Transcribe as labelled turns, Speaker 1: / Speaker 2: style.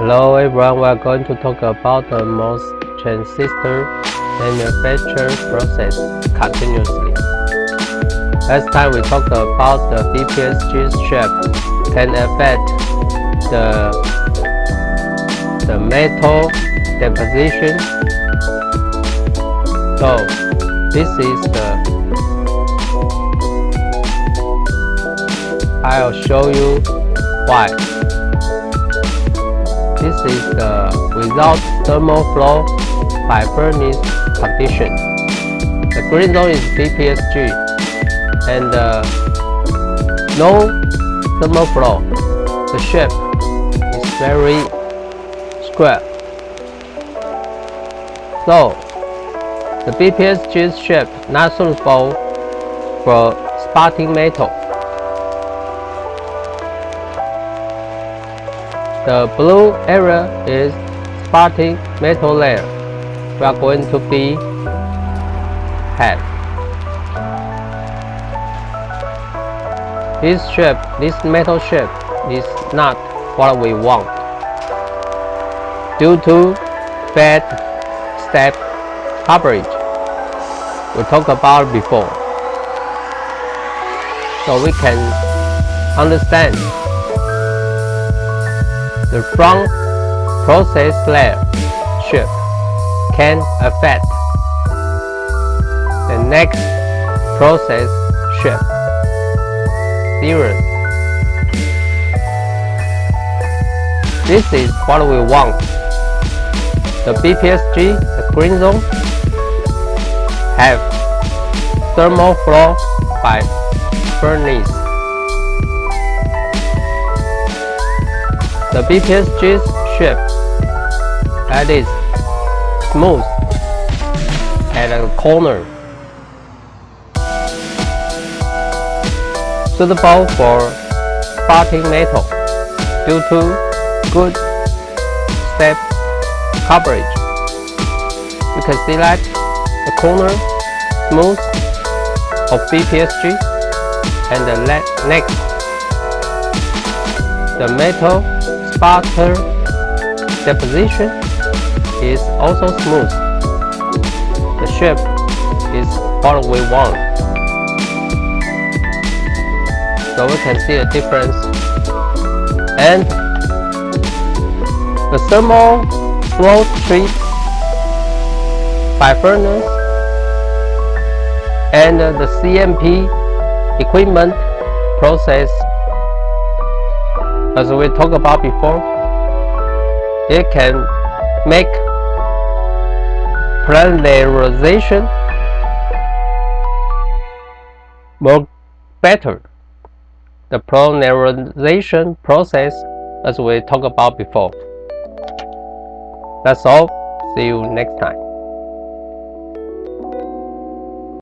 Speaker 1: Hello everyone, we are going to talk about the most transistor manufacture process continuously. Last time we talked about the BPSG's shape can affect the metal deposition. So this is I'll show you why. This is the without thermal flow by furnace condition. The green zone is BPSG and no thermal flow. The shape is very square. So the BPSG's shape not suitable for spotting metal. The blue area is spotting metal layer. We are going to be head. This metal shape is not what we want due to bad step coverage we talked about before. So we can understand the front process layer shape can affect the next process shape. Serious. This is what we want. The BPSG, the green zone, have thermal flow by furnace. The BPSG's shape that is smooth at the corner, suitable for spotting metal due to good step coverage. You can see that the corner smooth of BPSG and the next the metal spotter deposition is also smooth. The shape is what we want. So we can see a difference. And the thermal flow treat by furnace and the CMP equipment process, as we talked about before, it can make planarization more better. The planarization process, as we talked about before. That's all. See you next time.